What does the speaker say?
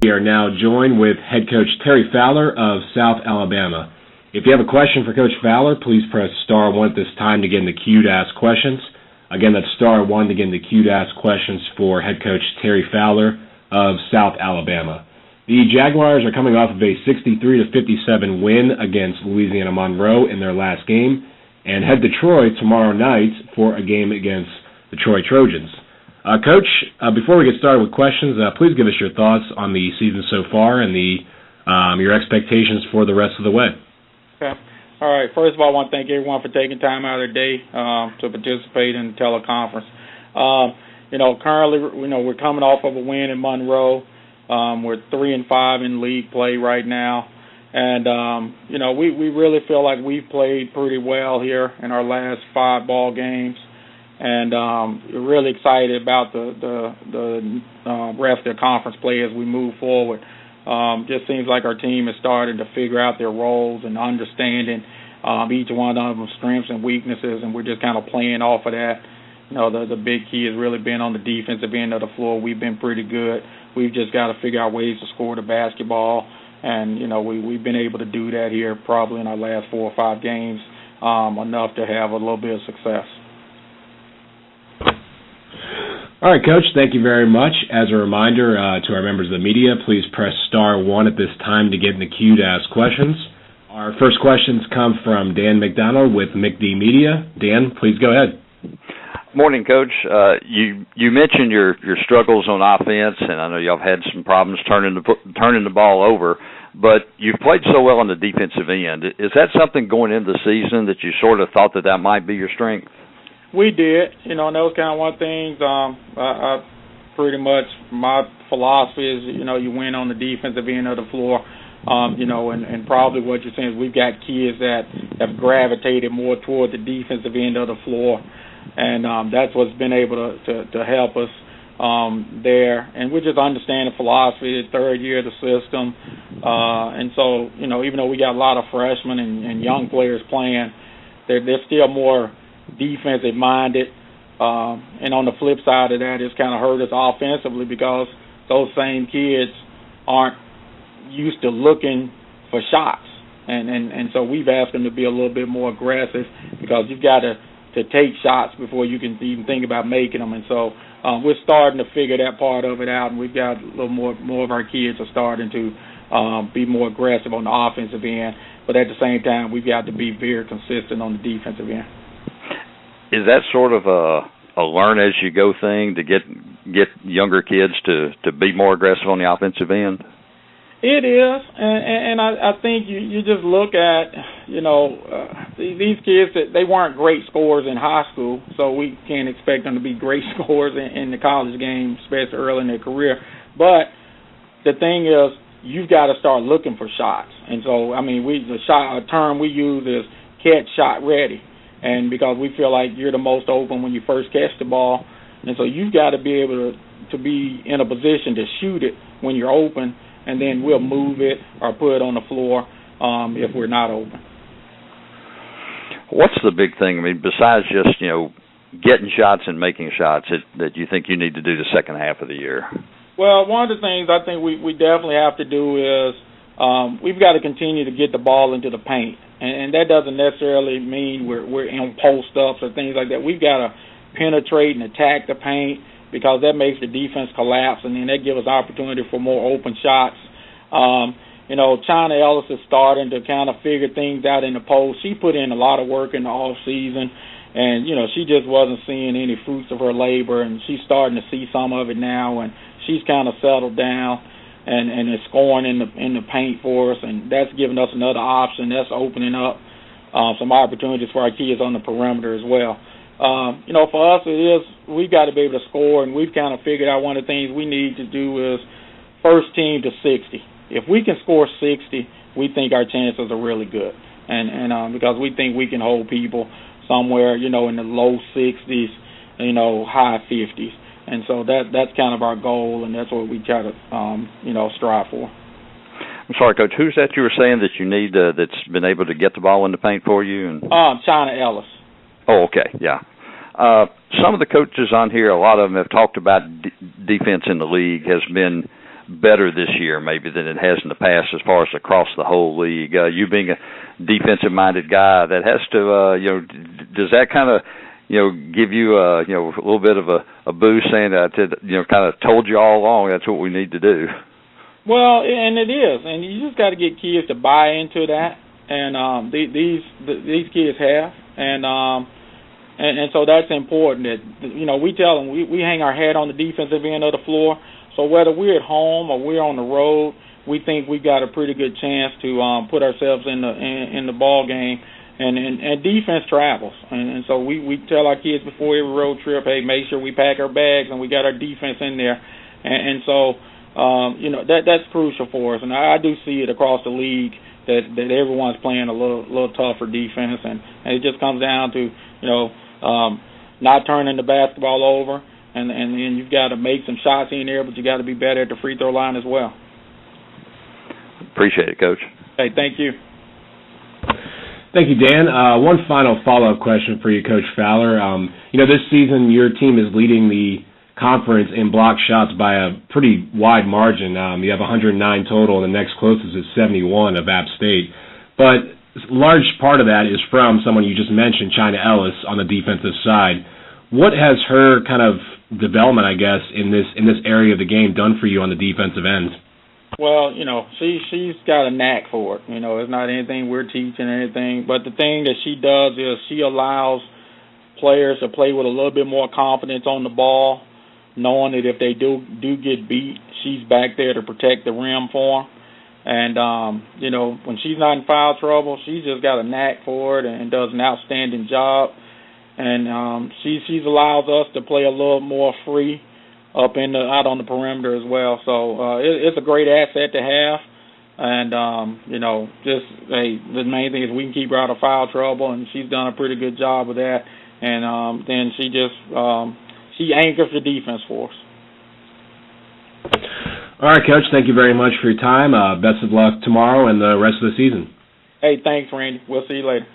We are now joined with head coach Terry Fowler of South Alabama. If you have a question for Coach Fowler, please press star 1 at this time to get in the queue to ask questions. Again, that's star 1 to get in the queue to ask questions for head coach Terry Fowler of South Alabama. The Jaguars are coming off of a 63-57 win against Louisiana Monroe in their last game and head to Troy tomorrow night for a game against the Troy Trojans. Coach, before we get started with questions, please give us your thoughts on the season so far and your expectations for the rest of the way. Okay. All right. First of all, I want to thank everyone for taking time out of their day to participate in the teleconference. Currently, we're coming off of a win in Monroe. We're 3-5 in league play right now, and we really feel like we've played pretty well here in our last 5 ball games. And we're really excited about the rest of the conference play as we move forward. Just seems like our team is starting to figure out their roles and understanding each one of them strengths and weaknesses, and we're just kind of playing off of that. The big key has really been on the defensive end of the floor. We've been pretty good. We've just got to figure out ways to score the basketball, and we've been able to do that here probably in our last 4 or 5 games, enough to have a little bit of success. All right, Coach, thank you very much. As a reminder to our members of the media, please press star 1 at this time to get in the queue to ask questions. Our first questions come from Dan McDonald with McD Media. Dan, please go ahead. Morning, Coach. You mentioned your struggles on offense, and I know y'all have had some problems turning the ball over, but you've played so well on the defensive end. Is that something going into the season that you sort of thought that might be your strength? We did, and that was kind of one of the things. I pretty much, my philosophy is, you win on the defensive end of the floor, and probably what you're saying is we've got kids that have gravitated more toward the defensive end of the floor, and that's what's been able to help us there. And we just understand the philosophy, the third year of the system, and so, even though we got a lot of freshmen and young players playing, they're still more defensive minded, and on the flip side of that, it's kind of hurt us offensively because those same kids aren't used to looking for shots, and so we've asked them to be a little bit more aggressive because you've got to take shots before you can even think about making them, and so we're starting to figure that part of it out, and we've got a little more of our kids are starting to be more aggressive on the offensive end, but at the same time, we've got to be very consistent on the defensive end. Is that sort of a learn as you go thing to get younger kids to be more aggressive on the offensive end? It is, and I think you just look at these kids that they weren't great scorers in high school, so we can't expect them to be great scorers in the college game, especially early in their career. But the thing is, you've got to start looking for shots, and so a term we use is catch shot ready. And because we feel like you're the most open when you first catch the ball. And so you've got to be able to be in a position to shoot it when you're open, and then we'll move it or put it on the floor if we're not open. What's the big thing, besides just, getting shots and making shots that you think you need to do the second half of the year? Well, one of the things I think we definitely have to do is we've got to continue to get the ball into the paint. And that doesn't necessarily mean we're in post-ups or things like that. We've got to penetrate and attack the paint because that makes the defense collapse, and then that gives us opportunity for more open shots. China Ellis is starting to kind of figure things out in the post. She put in a lot of work in the off season, and, she just wasn't seeing any fruits of her labor, and she's starting to see some of it now, and she's kind of settled down. And is scoring in the paint for us, and that's giving us another option. That's opening up some opportunities for our kids on the perimeter as well. For us, it is we've got to be able to score, and we've kind of figured out one of the things we need to do is first team to 60. If we can score 60, we think our chances are really good, and because we think we can hold people somewhere, in the low 60s, high 50s. And so that's kind of our goal, and that's what we try to, strive for. I'm sorry, Coach. Who's that you were saying that you need that's been able to get the ball in the paint for you? China Ellis. Oh, okay, yeah. Some of the coaches on here, a lot of them have talked about defense in the league has been better this year maybe than it has in the past as far as across the whole league? You being a defensive-minded guy, that has to, does that kind of, give you a little bit of a boost, saying that, kind of told you all along that's what we need to do? Well, and it is, and you just got to get kids to buy into that, and these kids have, and so that's important. That we tell them we hang our hat on the defensive end of the floor. So whether we're at home or we're on the road, we think we've got a pretty good chance to put ourselves in the ball game. And defense travels, and so we tell our kids before every road trip, hey, make sure we pack our bags and we got our defense in there, and so that's crucial for us. And I do see it across the league that everyone's playing a little tougher defense, and it just comes down to not turning the basketball over, and then you've got to make some shots in there, but you got to be better at the free throw line as well. Appreciate it, Coach. Hey, thank you. Thank you, Dan. One final follow-up question for you, Coach Fowler. This season your team is leading the conference in block shots by a pretty wide margin. You have 109 total, and the next closest is 71 of App State. But a large part of that is from someone you just mentioned, China Ellis, on the defensive side. What has her kind of development, I guess, in this area of the game done for you on the defensive end? Well, she's got a knack for it. It's not anything we're teaching or anything, but the thing that she does is she allows players to play with a little bit more confidence on the ball, knowing that if they do get beat, she's back there to protect the rim for them. And, when she's not in foul trouble, she's just got a knack for it and does an outstanding job. And she's allows us to play a little more free up out on the perimeter as well. So it's a great asset to have. And, the main thing is we can keep her out of foul trouble, and she's done a pretty good job with that. And then she anchors the defense for us. All right, Coach, thank you very much for your time. Best of luck tomorrow and the rest of the season. Hey, thanks, Randy. We'll see you later.